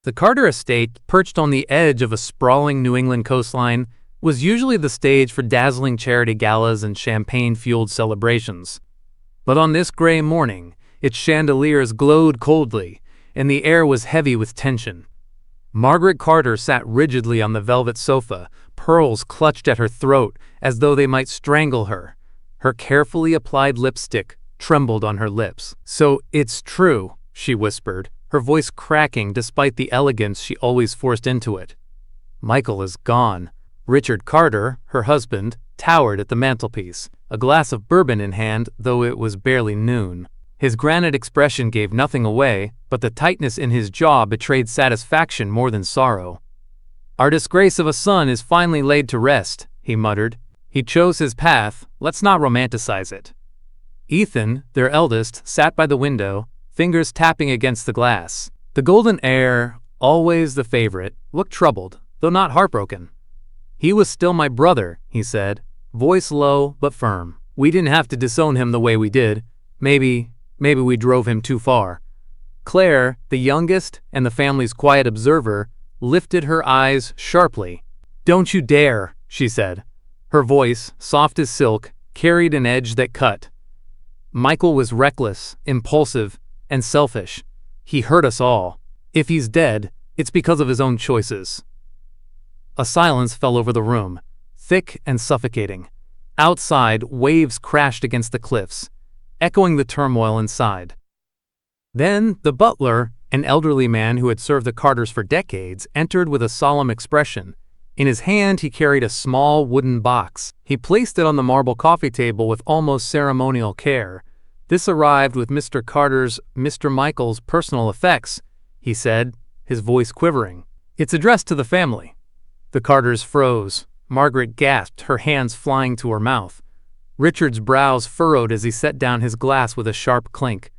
The Carter estate, perched on the edge of a sprawling New England coastline, was usually the stage for dazzling charity galas and champagne-fueled celebrations. But on this gray morning, its chandeliers glowed coldly, and the air was heavy with tension. Margaret Carter sat rigidly on the velvet sofa, pearls clutched at her throat as though they might strangle her. Her carefully applied lipstick trembled on her lips. "So it's true," she whispered, her voice cracking despite the elegance she always forced into it. "Michael is gone." Richard Carter, her husband, towered at the mantelpiece, a glass of bourbon in hand, though it was barely noon. His granite expression gave nothing away, but the tightness in his jaw betrayed satisfaction more than sorrow. "Our disgrace of a son is finally laid to rest," he muttered. "He chose his path, let's not romanticize it." Ethan, their eldest, sat by the window, fingers tapping against the glass. The golden heir, always the favorite, looked troubled, though not heartbroken. "He was still my brother," he said, voice low but firm. "We didn't have to disown him the way we did. Maybe we drove him too far." Claire, the youngest and the family's quiet observer, lifted her eyes sharply. "Don't you dare," she said. Her voice, soft as silk, carried an edge that cut. "Michael was reckless, impulsive, and selfish. He hurt us all. If he's dead, it's because of his own choices." A silence fell over the room, thick and suffocating. Outside, waves crashed against the cliffs, echoing the turmoil inside. Then the butler, an elderly man who had served the Carters for decades, entered with a solemn expression. In his hand he carried a small wooden box. He placed it on the marble coffee table with almost ceremonial care. "This arrived with Mr. Michael's personal effects," he said, his voice quivering. "It's addressed to the family." The Carters froze. Margaret gasped, her hands flying to her mouth. Richard's brows furrowed as he set down his glass with a sharp clink.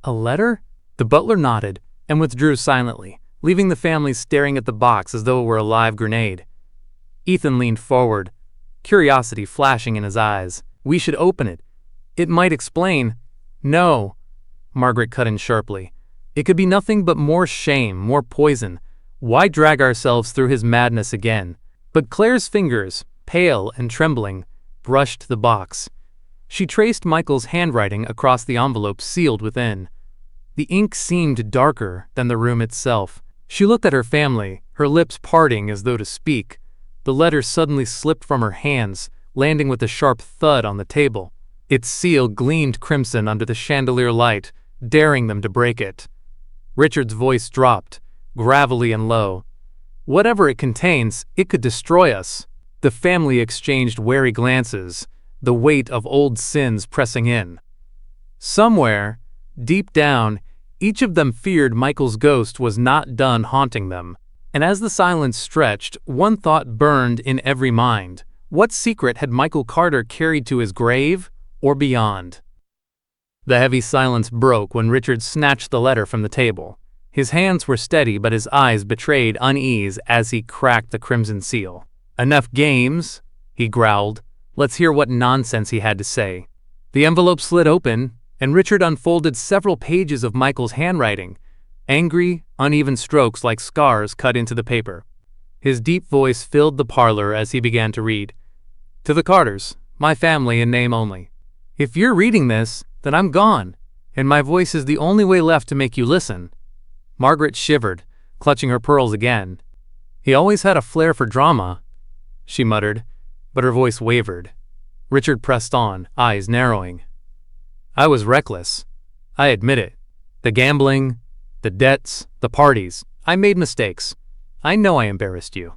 "A letter?" The butler nodded and withdrew silently, leaving the family staring at the box as though it were a live grenade. Ethan leaned forward, curiosity flashing in his eyes. "We should open it. It might explain—" "No," Margaret cut in sharply. "It could be nothing but more shame, more poison. Why drag ourselves through his madness again?" But Claire's fingers, pale and trembling, brushed the box. She traced Michael's handwriting across the envelope sealed within. The ink seemed darker than the room itself. She looked at her family, her lips parting as though to speak. The letter suddenly slipped from her hands, landing with a sharp thud on the table. Its seal gleamed crimson under the chandelier light, daring them to break it. Richard's voice dropped, gravelly and low. "Whatever it contains, it could destroy us." The family exchanged wary glances, the weight of old sins pressing in. Somewhere, deep down, each of them feared Michael's ghost was not done haunting them. And as the silence stretched, one thought burned in every mind. What secret had Michael Carter carried to his grave or beyond? The heavy silence broke when Richard snatched the letter from the table. His hands were steady, but his eyes betrayed unease as he cracked the crimson seal. "Enough games," he growled. "Let's hear what nonsense he had to say." The envelope slid open, and Richard unfolded several pages of Michael's handwriting, angry, uneven strokes like scars cut into the paper. His deep voice filled the parlor as he began to read. "To the Carters, my family in name only. If you're reading this, then I'm gone, and my voice is the only way left to make you listen." Margaret shivered, clutching her pearls again. "He always had a flair for drama," she muttered, but her voice wavered. Richard pressed on, eyes narrowing. "I was reckless. I admit it. The gambling, the debts, the parties. I made mistakes. I know I embarrassed you.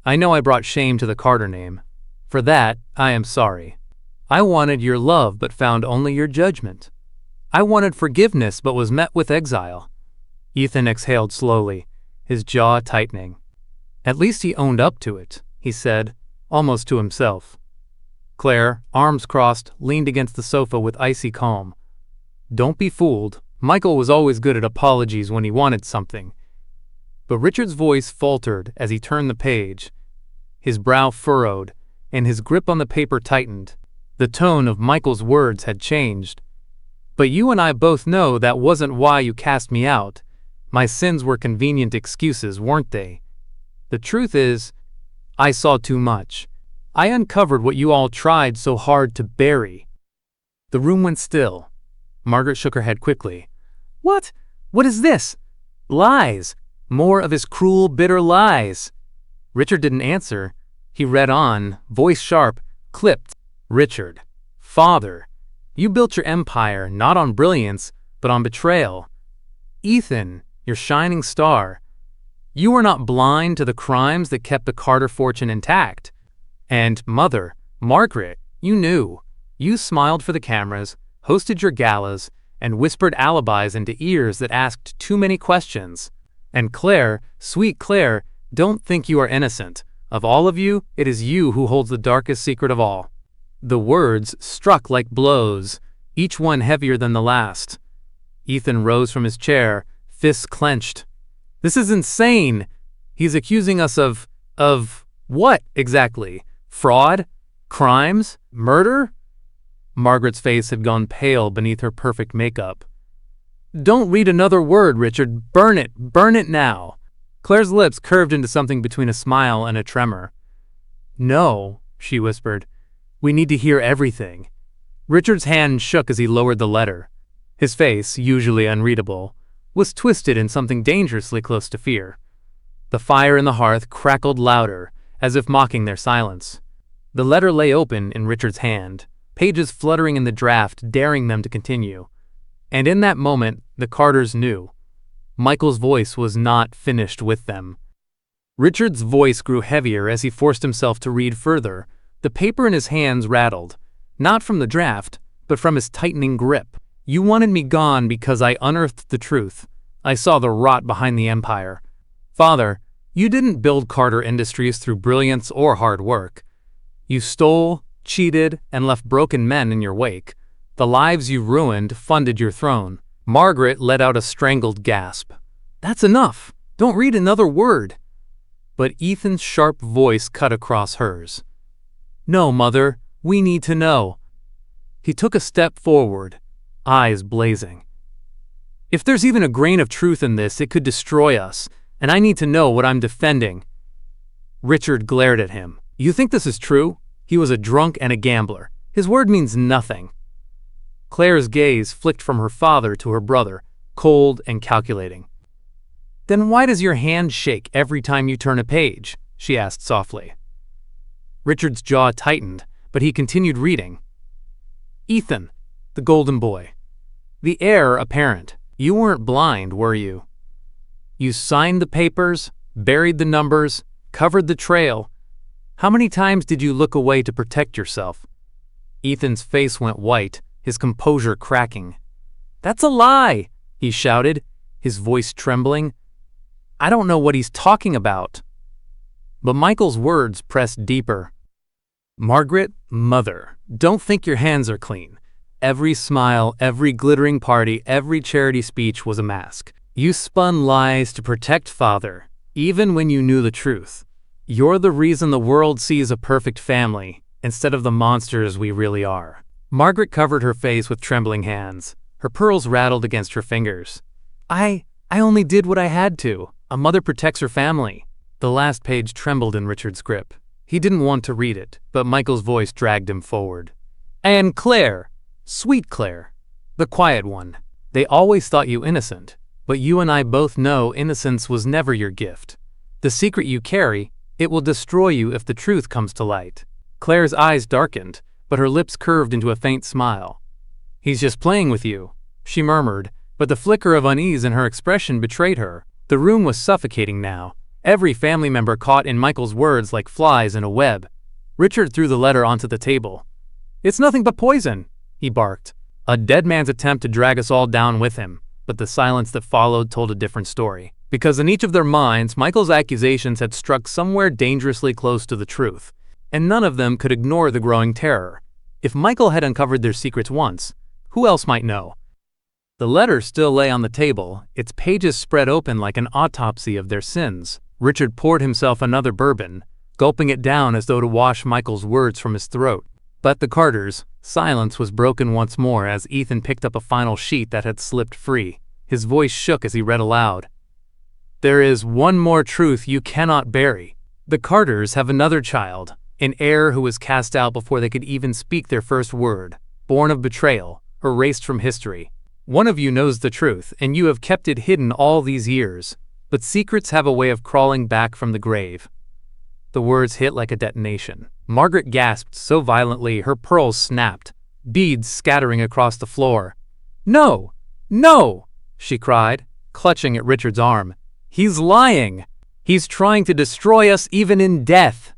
I know I brought shame to the Carter name. For that, I am sorry. I wanted your love but found only your judgment. I wanted forgiveness but was met with exile." Ethan exhaled slowly, his jaw tightening. "At least he owned up to it," he said, almost to himself. Claire, arms crossed, leaned against the sofa with icy calm. "Don't be fooled. Michael was always good at apologies when he wanted something." But Richard's voice faltered as he turned the page. His brow furrowed, and his grip on the paper tightened. The tone of Michael's words had changed. "But you and I both know that wasn't why you cast me out. My sins were convenient excuses, weren't they? The truth is, I saw too much. I uncovered what you all tried so hard to bury." The room went still. Margaret shook her head quickly. "What? What is this?" "Lies. More of his cruel, bitter lies." Richard didn't answer. He read on, voice sharp, clipped. "Richard, father, you built your empire not on brilliance, but on betrayal. Ethan, your shining star, you were not blind to the crimes that kept the Carter fortune intact. And mother, Margaret, you knew. You smiled for the cameras, hosted your galas, and whispered alibis into ears that asked too many questions. And Claire, sweet Claire, don't think you are innocent. Of all of you, it is you who holds the darkest secret of all." The words struck like blows, each one heavier than the last. Ethan rose from his chair, fists clenched. "This is insane! He's accusing us of what, exactly? Fraud? Crimes? Murder?" Margaret's face had gone pale beneath her perfect makeup. "Don't read another word, Richard. Burn it now." Claire's lips curved into something between a smile and a tremor. "No," she whispered. "We need to hear everything." Richard's hand shook as he lowered the letter. His face, usually unreadable, was twisted in something dangerously close to fear. The fire in the hearth crackled louder, as if mocking their silence. The letter lay open in Richard's hand, pages fluttering in the draft, daring them to continue. And in that moment, the Carters knew. Michael's voice was not finished with them. Richard's voice grew heavier as he forced himself to read further. The paper in his hands rattled, not from the draft, but from his tightening grip. "You wanted me gone because I unearthed the truth. I saw the rot behind the empire. Father, you didn't build Carter Industries through brilliance or hard work. You stole, cheated, and left broken men in your wake. The lives you ruined funded your throne." Margaret let out a strangled gasp. "That's enough. Don't read another word." But Ethan's sharp voice cut across hers. "No, Mother, we need to know." He took a step forward, eyes blazing. "If there's even a grain of truth in this, it could destroy us, and I need to know what I'm defending." Richard glared at him. "You think this is true? He was a drunk and a gambler. His word means nothing." Claire's gaze flicked from her father to her brother, cold and calculating. "Then why does your hand shake every time you turn a page?" she asked softly. Richard's jaw tightened, but he continued reading. "Ethan, the golden boy. The heir apparent. You weren't blind, were you? You signed the papers, buried the numbers, covered the trail. How many times did you look away to protect yourself?" Ethan's face went white, his composure cracking. "That's a lie!" he shouted, his voice trembling. "I don't know what he's talking about." But Michael's words pressed deeper. "Margaret, mother, don't think your hands are clean. Every smile, every glittering party, every charity speech was a mask. You spun lies to protect father, even when you knew the truth. You're the reason the world sees a perfect family, instead of the monsters we really are." Margaret covered her face with trembling hands. Her pearls rattled against her fingers. I only did what I had to. A mother protects her family." The last page trembled in Richard's grip. He didn't want to read it, but Michael's voice dragged him forward. "And Claire, sweet Claire, the quiet one. They always thought you innocent, but you and I both know innocence was never your gift. The secret you carry, it will destroy you if the truth comes to light." Claire's eyes darkened, but her lips curved into a faint smile. "He's just playing with you," she murmured, but the flicker of unease in her expression betrayed her. The room was suffocating now, every family member caught in Michael's words like flies in a web. Richard threw the letter onto the table. "It's nothing but poison," he barked. A dead man's attempt to drag us all down with him, but the silence that followed told a different story. Because in each of their minds, Michael's accusations had struck somewhere dangerously close to the truth, and none of them could ignore the growing terror. If Michael had uncovered their secrets once, who else might know? The letter still lay on the table, its pages spread open like an autopsy of their sins. Richard poured himself another bourbon, gulping it down as though to wash Michael's words from his throat. But the Carters' silence was broken once more as Ethan picked up a final sheet that had slipped free. His voice shook as he read aloud. There is one more truth you cannot bury. The Carters have another child, an heir who was cast out before they could even speak their first word, born of betrayal, erased from history. One of you knows the truth, and you have kept it hidden all these years, but secrets have a way of crawling back from the grave. The words hit like a detonation. Margaret gasped so violently her pearls snapped, beads scattering across the floor. "No! No!" she cried, clutching at Richard's arm. "He's lying! He's trying to destroy us even in death!"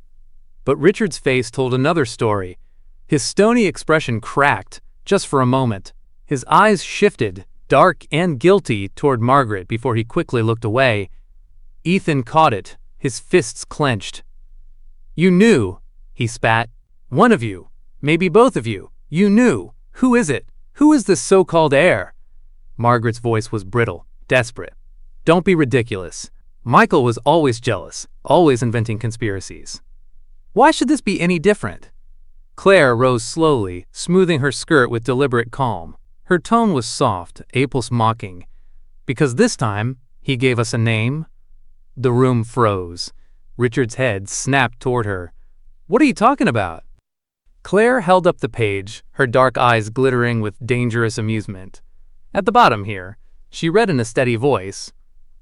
But Richard's face told another story. His stony expression cracked, just for a moment. His eyes shifted, dark and guilty, toward Margaret before he quickly looked away. Ethan caught it, his fists clenched. "You knew," he spat. "One of you, maybe both of you, you knew. Who is it? Who is this so-called heir?" Margaret's voice was brittle, desperate. "Don't be ridiculous. Michael was always jealous, always inventing conspiracies. Why should this be any different?" Claire rose slowly, smoothing her skirt with deliberate calm. Her tone was soft, almost mocking. "Because this time, he gave us a name." The room froze. Richard's head snapped toward her. "What are you talking about?" Claire held up the page, her dark eyes glittering with dangerous amusement. At the bottom here, she read in a steady voice,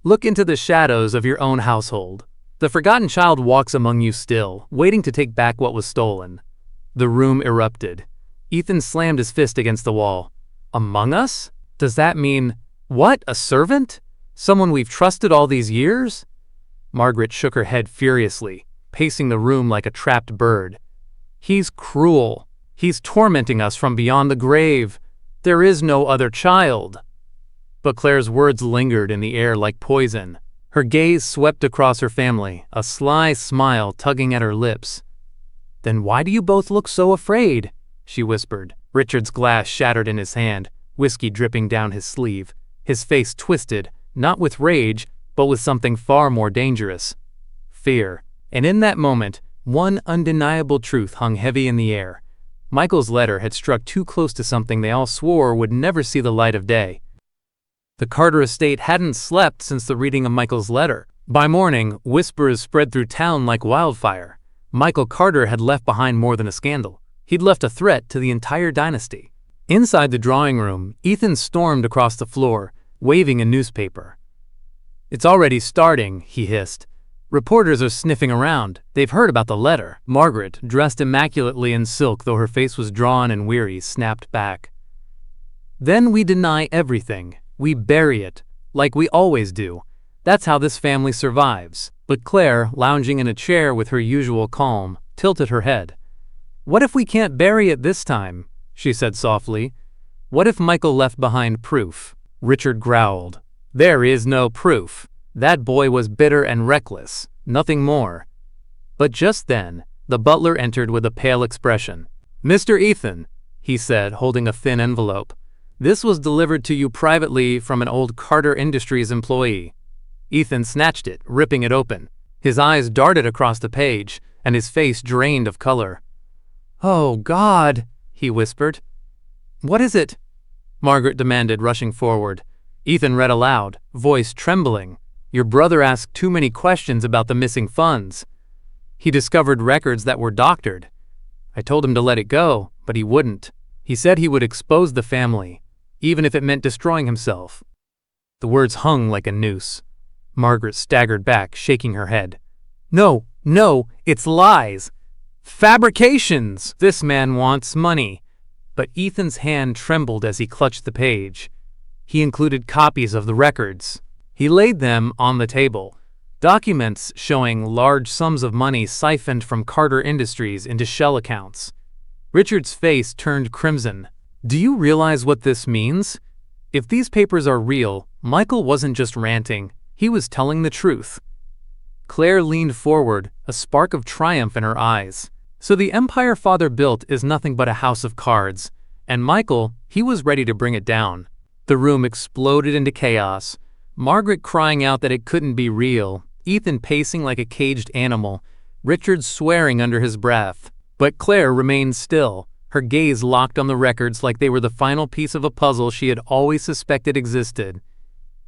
"Look into the shadows of your own household. The forgotten child walks among you still, waiting to take back what was stolen." The room erupted. Ethan slammed his fist against the wall. "Among us? Does that mean, what, a servant? Someone we've trusted all these years?" Margaret shook her head furiously, pacing the room like a trapped bird. "He's cruel. He's tormenting us from beyond the grave. There is no other child." But Claire's words lingered in the air like poison. Her gaze swept across her family, a sly smile tugging at her lips. "Then why do you both look so afraid?" she whispered. Richard's glass shattered in his hand, whiskey dripping down his sleeve. His face twisted, not with rage, but with something far more dangerous. Fear. And in that moment, one undeniable truth hung heavy in the air. Michael's letter had struck too close to something they all swore would never see the light of day. The Carter estate hadn't slept since the reading of Michael's letter. By morning, whispers spread through town like wildfire. Michael Carter had left behind more than a scandal. He'd left a threat to the entire dynasty. Inside the drawing room, Ethan stormed across the floor, waving a newspaper. "It's already starting," he hissed. "Reporters are sniffing around. They've heard about the letter." Margaret, dressed immaculately in silk though her face was drawn and weary, snapped back. "Then we deny everything. We bury it, like we always do. That's how this family survives." But Claire, lounging in a chair with her usual calm, tilted her head. "What if we can't bury it this time?" she said softly. "What if Michael left behind proof?" Richard growled. "There is no proof. That boy was bitter and reckless, nothing more." But just then, the butler entered with a pale expression. "Mr. Ethan," he said, holding a thin envelope. "This was delivered to you privately from an old Carter Industries employee." Ethan snatched it, ripping it open. His eyes darted across the page, and his face drained of color. "Oh, God," he whispered. "What is it?" Margaret demanded, rushing forward. Ethan read aloud, voice trembling. "Your brother asked too many questions about the missing funds. He discovered records that were doctored. I told him to let it go, but he wouldn't. He said he would expose the family, even if it meant destroying himself." The words hung like a noose. Margaret staggered back, shaking her head. No, it's lies. Fabrications! This man wants money." But Ethan's hand trembled as he clutched the page. He included copies of the records. He laid them on the table. Documents showing large sums of money siphoned from Carter Industries into shell accounts. Richard's face turned crimson. "Do you realize what this means? If these papers are real, Michael wasn't just ranting. He was telling the truth." Claire leaned forward, a spark of triumph in her eyes. "So the empire father built is nothing but a house of cards, and Michael, he was ready to bring it down." The room exploded into chaos. Margaret crying out that it couldn't be real, Ethan pacing like a caged animal, Richard swearing under his breath. But Claire remained still, her gaze locked on the records like they were the final piece of a puzzle she had always suspected existed.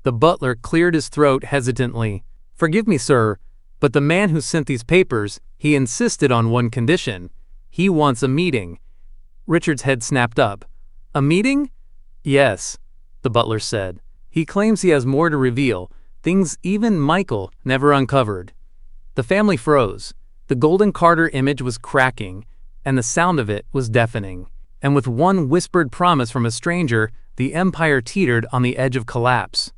The butler cleared his throat hesitantly. "Forgive me, sir, but the man who sent these papers, he insisted on one condition. He wants a meeting." Richard's head snapped up. "A meeting?" "Yes," the butler said. "He claims he has more to reveal, things even Michael never uncovered." The family froze. The golden Carter image was cracking, and the sound of it was deafening. And with one whispered promise from a stranger, the empire teetered on the edge of collapse.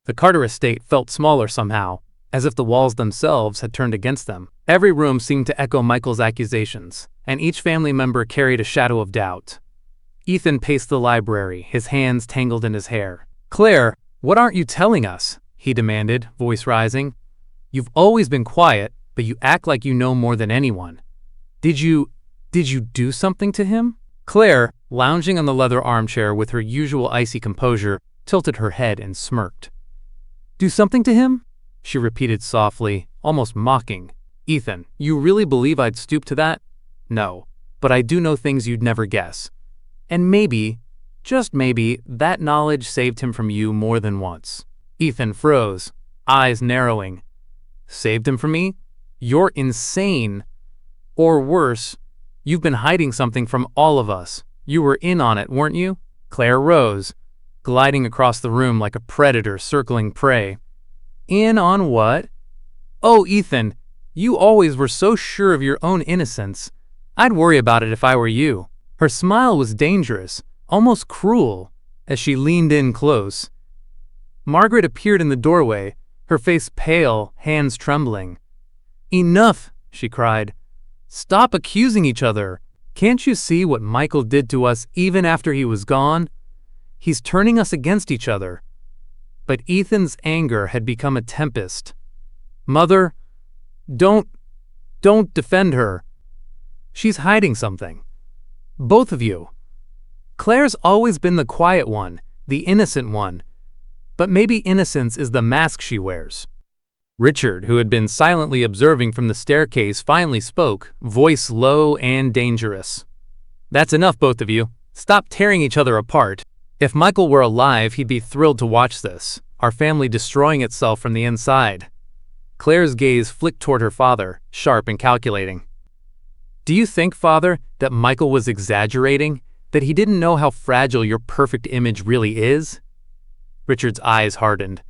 The Carter estate felt smaller somehow, as if the walls themselves had turned against them. Every room seemed to echo Michael's accusations, and each family member carried a shadow of doubt. Ethan paced the library, his hands tangled in his hair. "Claire, what aren't you telling us?" he demanded, voice rising. "You've always been quiet, but you act like you know more than anyone. Did you do something to him?" Claire, lounging on the leather armchair with her usual icy composure, tilted her head and smirked. "Do something to him?" she repeated softly, almost mocking. "Ethan, you really believe I'd stoop to that?" "No, but I do know things you'd never guess. And maybe, just maybe, that knowledge saved him from you more than once." Ethan froze, eyes narrowing. "Saved him from me? You're insane. Or worse, you've been hiding something from all of us. You were in on it, weren't you?" Claire rose, gliding across the room like a predator circling prey. "In on what?" "Oh, Ethan, you always were so sure of your own innocence. I'd worry about it if I were you." Her smile was dangerous, almost cruel, as she leaned in close. Margaret appeared in the doorway, her face pale, hands trembling. "Enough," she cried. "Stop accusing each other. Can't you see what Michael did to us even after he was gone? He's turning us against each other." But Ethan's anger had become a tempest. "Mother, don't defend her. She's hiding something. Both of you. Claire's always been the quiet one, the innocent one. But maybe innocence is the mask she wears." Richard, who had been silently observing from the staircase, finally spoke, voice low and dangerous. "That's enough, both of you. Stop tearing each other apart. If Michael were alive, he'd be thrilled to watch this, our family destroying itself from the inside." Claire's gaze flicked toward her father, sharp and calculating. "Do you think, Father, that Michael was exaggerating? That he didn't know how fragile your perfect image really is?" Richard's eyes hardened.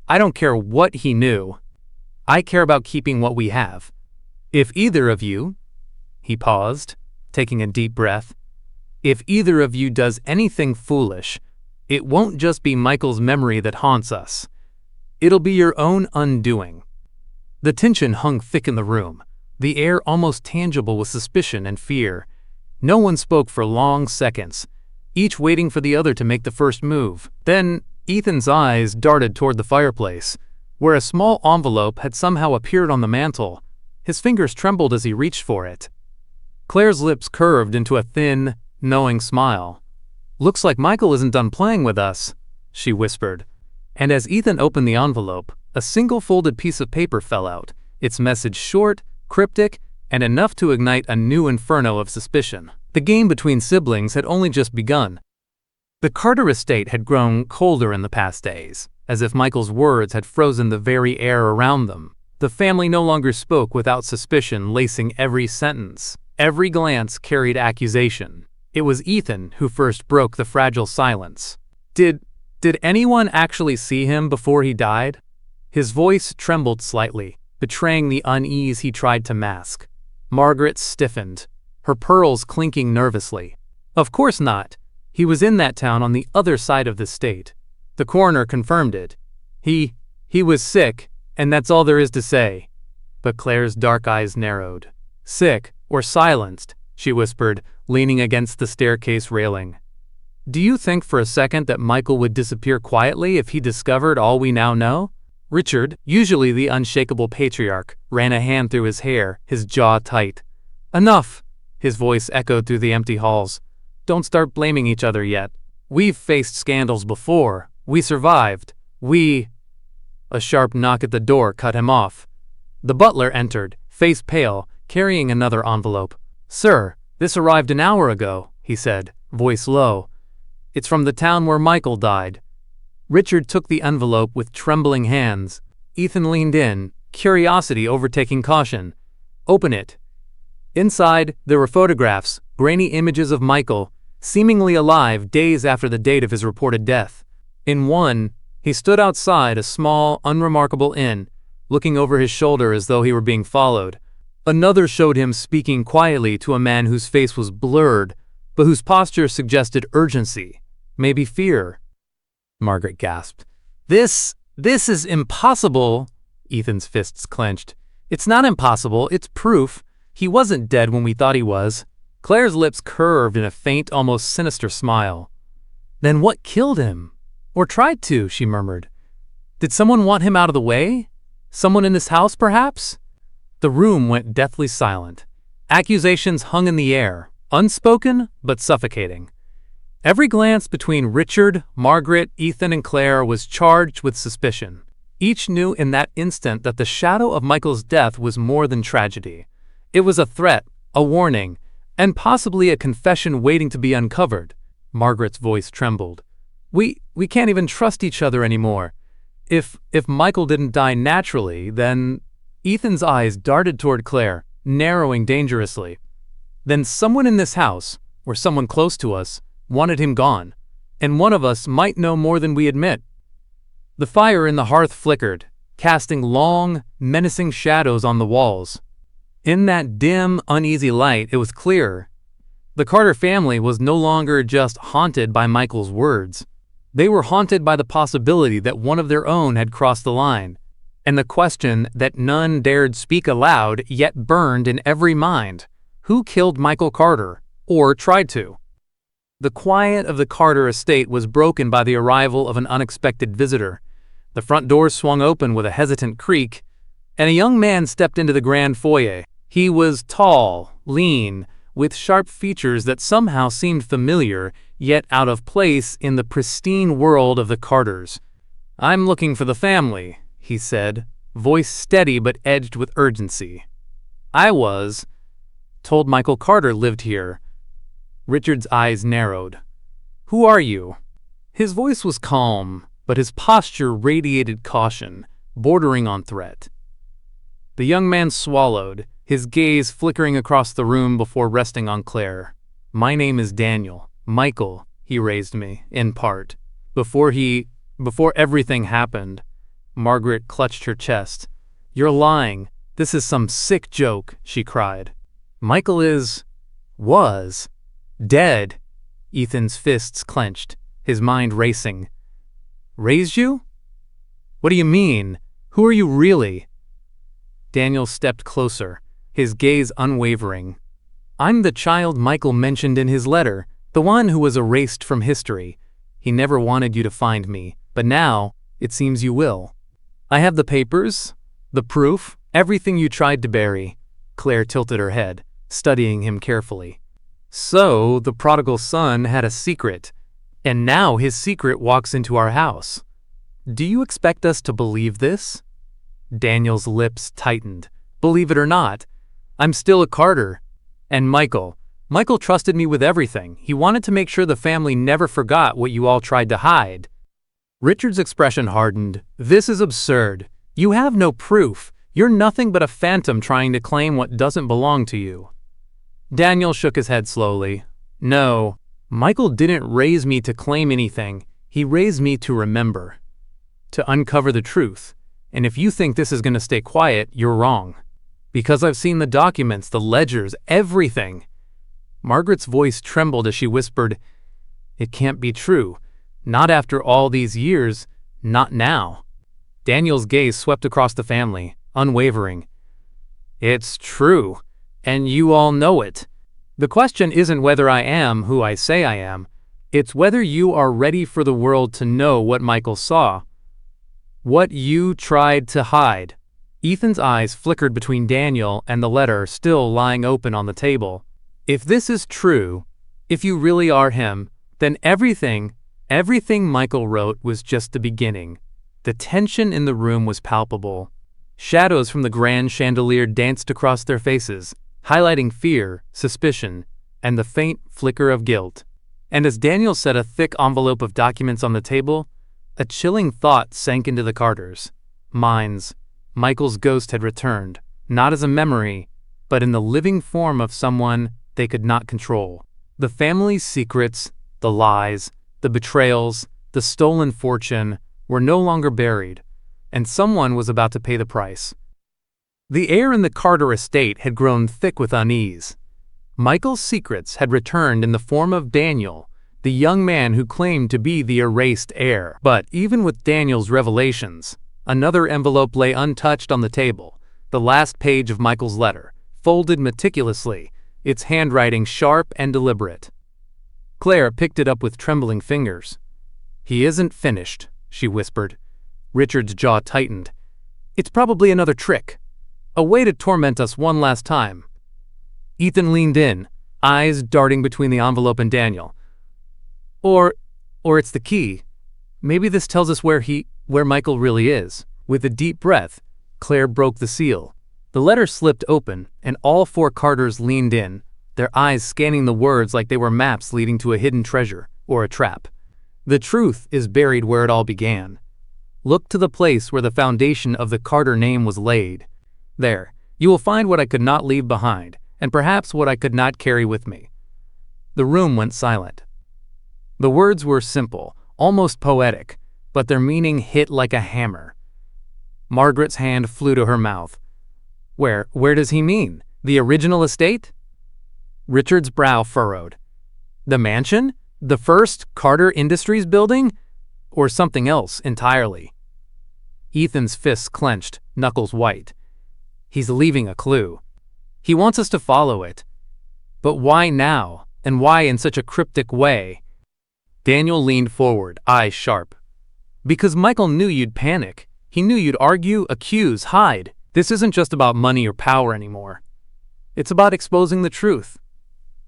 "I don't care what he knew. I care about keeping what we have. If either of you," he paused, taking a deep breath, "if either of you does anything foolish, it won't just be Michael's memory that haunts us. It'll be your own undoing." The tension hung thick in the room, the air almost tangible with suspicion and fear. No one spoke for long seconds, each waiting for the other to make the first move. Then Ethan's eyes darted toward the fireplace, where a small envelope had somehow appeared on the mantel. His fingers trembled as he reached for it. Claire's lips curved into a thin, knowing smile. "Looks like Michael isn't done playing with us," she whispered. And as Ethan opened the envelope, a single folded piece of paper fell out, its message short, cryptic, and enough to ignite a new inferno of suspicion. The game between siblings had only just begun. The Carter estate had grown colder in the past days, as if Michael's words had frozen the very air around them. The family no longer spoke without suspicion lacing every sentence. Every glance carried accusation. It was Ethan who first broke the fragile silence. Did anyone actually see him before he died?" His voice trembled slightly, betraying the unease he tried to mask. Margaret stiffened, her pearls clinking nervously. "Of course not. He was in that town on the other side of the state. The coroner confirmed it. He was sick, and that's all there is to say." But Claire's dark eyes narrowed. "Sick, or silenced," she whispered, leaning against the staircase railing. "Do you think for a second that Michael would disappear quietly if he discovered all we now know?" Richard, usually the unshakable patriarch, ran a hand through his hair, his jaw tight. "Enough!" His voice echoed through the empty halls. "Don't start blaming each other yet. We've faced scandals before. We survived. A sharp knock at the door cut him off. The butler entered, face pale, carrying another envelope. "Sir, this arrived an hour ago," he said, voice low. "It's from the town where Michael died." Richard took the envelope with trembling hands. Ethan leaned in, curiosity overtaking caution. "Open it." Inside, there were photographs, grainy images of Michael, seemingly alive days after the date of his reported death. In one, he stood outside a small, unremarkable inn, looking over his shoulder as though he were being followed. Another showed him speaking quietly to a man whose face was blurred, but whose posture suggested urgency, maybe fear. Margaret gasped. This is impossible." Ethan's fists clenched. "It's not impossible, it's proof. He wasn't dead when we thought he was." Claire's lips curved in a faint, almost sinister smile. "Then what killed him? Or tried to?" she murmured. "Did someone want him out of the way? Someone in this house, perhaps?" The room went deathly silent. Accusations hung in the air, unspoken but suffocating. Every glance between Richard, Margaret, Ethan, and Claire was charged with suspicion. Each knew in that instant that the shadow of Michael's death was more than tragedy. It was a threat, a warning, and possibly a confession waiting to be uncovered. Margaret's voice trembled. We can't even trust each other anymore. If Michael didn't die naturally, then..." Ethan's eyes darted toward Claire, narrowing dangerously. "Then someone in this house, or someone close to us, wanted him gone, and one of us might know more than we admit." The fire in the hearth flickered, casting long, menacing shadows on the walls. In that dim, uneasy light, it was clear. The Carter family was no longer just haunted by Michael's words. They were haunted by the possibility that one of their own had crossed the line, and the question that none dared speak aloud yet burned in every mind. Who killed Michael Carter, or tried to? The quiet of the Carter estate was broken by the arrival of an unexpected visitor. The front door swung open with a hesitant creak, and a young man stepped into the grand foyer. He was tall, lean, with sharp features that somehow seemed familiar, yet out of place in the pristine world of the Carters. "I'm looking for the family," he said, voice steady but edged with urgency. "I was told Michael Carter lived here." Richard's eyes narrowed. "Who are you?" His voice was calm, but his posture radiated caution, bordering on threat. The young man swallowed, his gaze flickering across the room before resting on Claire. "My name is Daniel. Michael, he raised me, in part. Before everything happened." Margaret clutched her chest. "You're lying. This is some sick joke," she cried. "Michael was dead." Ethan's fists clenched, his mind racing. "Raised you? What do you mean? Who are you really?" Daniel stepped closer, his gaze unwavering. "I'm the child Michael mentioned in his letter, the one who was erased from history. He never wanted you to find me, but now it seems you will. I have the papers, the proof, everything you tried to bury." Claire tilted her head, studying him carefully. "So the prodigal son had a secret, and now his secret walks into our house. Do you expect us to believe this?" Daniel's lips tightened. "Believe it or not, I'm still a Carter. And Michael trusted me with everything. He wanted to make sure the family never forgot what you all tried to hide." Richard's expression hardened. "This is absurd. You have no proof. You're nothing but a phantom trying to claim what doesn't belong to you." Daniel shook his head slowly. "No, Michael didn't raise me to claim anything. He raised me to remember, to uncover the truth. And if you think this is going to stay quiet, you're wrong. Because I've seen the documents, the ledgers, everything." Margaret's voice trembled as she whispered, "It can't be true. Not after all these years. Not now." Daniel's gaze swept across the family, unwavering. "It's true, and you all know it. The question isn't whether I am who I say I am. It's whether you are ready for the world to know what Michael saw. What you tried to hide." Ethan's eyes flickered between Daniel and the letter still lying open on the table. "If this is true, if you really are him, then everything Michael wrote was just the beginning." The tension in the room was palpable. Shadows from the grand chandelier danced across their faces, highlighting fear, suspicion, and the faint flicker of guilt. And as Daniel set a thick envelope of documents on the table, A chilling thought sank into the Carters' minds. Michael's ghost had returned, not as a memory, but in the living form of someone they could not control. The family's secrets, the lies, the betrayals, the stolen fortune were no longer buried, and someone was about to pay the price. The air in the Carter estate had grown thick with unease. Michael's secrets had returned in the form of Daniel, the young man who claimed to be the erased heir. But even with Daniel's revelations, another envelope lay untouched on the table, the last page of Michael's letter, folded meticulously, its handwriting sharp and deliberate. Claire picked it up with trembling fingers. "He isn't finished," she whispered. Richard's jaw tightened. "It's probably another trick. A way to torment us one last time." Ethan leaned in, eyes darting between the envelope and Daniel. Or it's the key. Maybe this tells us where Michael really is." With a deep breath, Claire broke the seal. The letter slipped open, and all four Carters leaned in, their eyes scanning the words like they were maps leading to a hidden treasure or a trap. "The truth is buried where it all began. Look to the place where the foundation of the Carter name was laid. There, you will find what I could not leave behind, and perhaps what I could not carry with me." The room went silent. The words were simple, almost poetic, but their meaning hit like a hammer. Margaret's hand flew to her mouth. Where does he mean? The original estate?" Richard's brow furrowed. "The mansion? The first Carter Industries building? Or something else entirely?" Ethan's fists clenched, knuckles white. "He's leaving a clue. He wants us to follow it. But why now? And why in such a cryptic way?" Daniel leaned forward, eyes sharp. "Because Michael knew you'd panic. He knew you'd argue, accuse, hide. This isn't just about money or power anymore. It's about exposing the truth.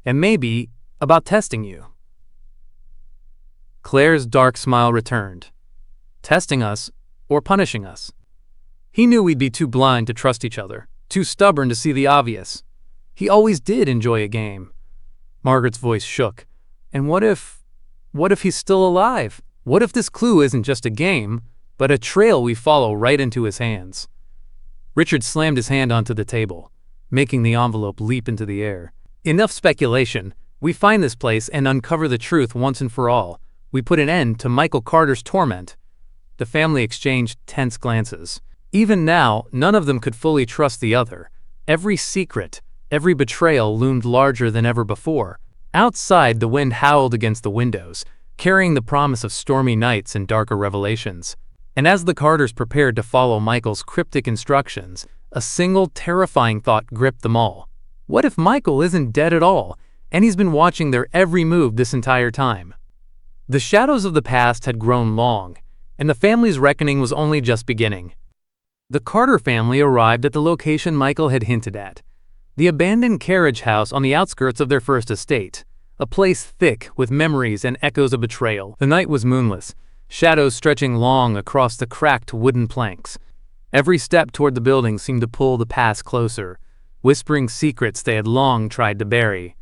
And maybe about testing you." Claire's dark smile returned. "Testing us or punishing us?" He knew we'd be too blind to trust each other, too stubborn to see the obvious. He always did enjoy a game. Margaret's voice shook. "And what if he's still alive? What if this clue isn't just a game, but a trail we follow right into his hands?" Richard slammed his hand onto the table, making the envelope leap into the air. "Enough speculation. We find this place and uncover the truth once and for all. We put an end to Michael Carter's torment." The family exchanged tense glances. Even now, none of them could fully trust the other. Every secret, every betrayal loomed larger than ever before. Outside, the wind howled against the windows, carrying the promise of stormy nights and darker revelations. And as the Carters prepared to follow Michael's cryptic instructions, a single terrifying thought gripped them all. What if Michael isn't dead at all, and he's been watching their every move this entire time? The shadows of the past had grown long, and the family's reckoning was only just beginning. The Carter family arrived at the location Michael had hinted at, the abandoned carriage house on the outskirts of their first estate, a place thick with memories and echoes of betrayal. The night was moonless, shadows stretching long across the cracked wooden planks. Every step toward the building seemed to pull the past closer, whispering secrets they had long tried to bury.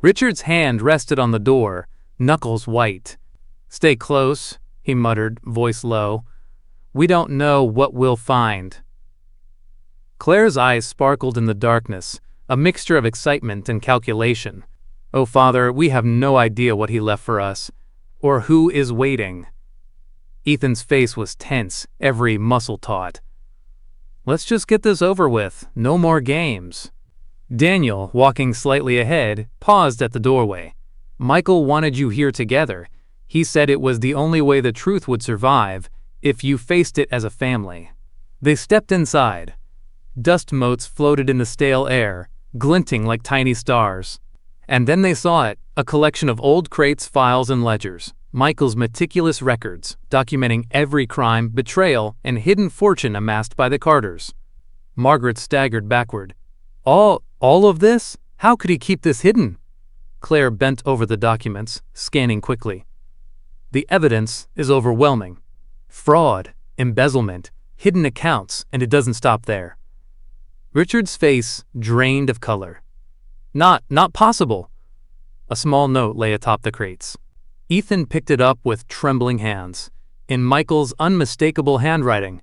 Richard's hand rested on the door, knuckles white. "Stay close," he muttered, voice low. "We don't know what we'll find." Claire's eyes sparkled in the darkness, a mixture of excitement and calculation. "Oh, Father, we have no idea what he left for us, or who is waiting." Ethan's face was tense, every muscle taut. "Let's just get this over with, no more games." Daniel, walking slightly ahead, paused at the doorway. "Michael wanted you here together. He said it was the only way the truth would survive, if you faced it as a family." They stepped inside. Dust motes floated in the stale air, glinting like tiny stars. And then they saw it, a collection of old crates, files, and ledgers. Michael's meticulous records, documenting every crime, betrayal, and hidden fortune amassed by the Carters. Margaret staggered backward. All of this? How could he keep this hidden?" Claire bent over the documents, scanning quickly. "The evidence is overwhelming. Fraud, embezzlement, hidden accounts, and it doesn't stop there." Richard's face drained of color. Not possible." A small note lay atop the crates. Ethan picked it up with trembling hands. in Michael's unmistakable handwriting.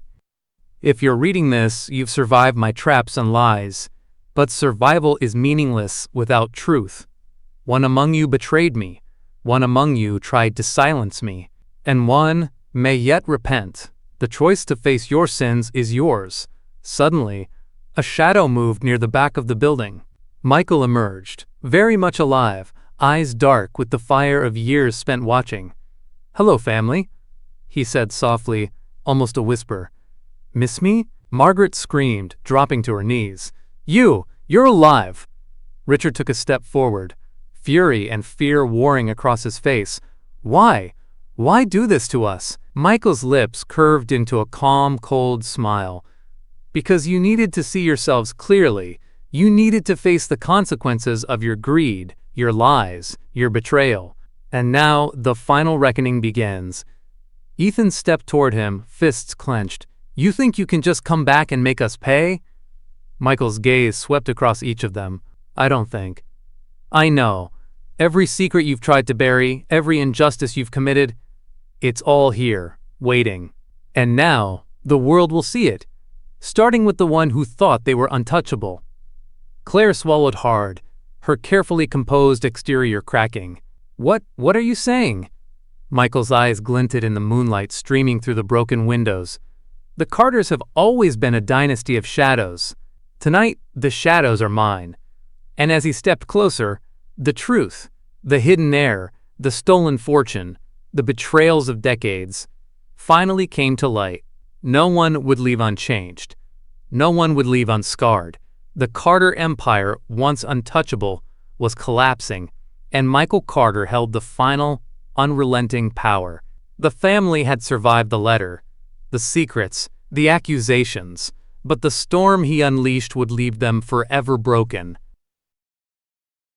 If you're reading this, you've survived my traps and lies. But survival is meaningless without truth. One among you betrayed me. One among you tried to silence me. And one may yet repent. The choice to face your sins is yours. Suddenly, a shadow moved near the back of the building. Michael emerged, very much alive, eyes dark with the fire of years spent watching. "Hello, family," he said softly, almost a whisper. "Miss me?" Margaret screamed, dropping to her knees. You're alive!" Richard took a step forward, fury and fear warring across his face. Why? Why do this to us?" Michael's lips curved into a calm, cold smile. "Because you needed to see yourselves clearly. You needed to face the consequences of your greed, your lies, your betrayal. And now the final reckoning begins." Ethan stepped toward him, fists clenched. "You think you can just come back and make us pay?" Michael's gaze swept across each of them. "I don't think. I know. Every secret you've tried to bury, every injustice you've committed, it's all here, waiting. And now, the world will see it, starting with the one who thought they were untouchable." Claire swallowed hard, her carefully composed exterior cracking. What are you saying?" Michael's eyes glinted in the moonlight streaming through the broken windows. "The Carters have always been a dynasty of shadows. Tonight, the shadows are mine." And as he stepped closer, the truth, the hidden heir, the stolen fortune, the betrayals of decades, finally came to light. No one would leave unchanged. No one would leave unscarred. The Carter empire, once untouchable, was collapsing, and Michael Carter held the final, unrelenting power. The family had survived the letter, the secrets, the accusations, but the storm he unleashed would leave them forever broken,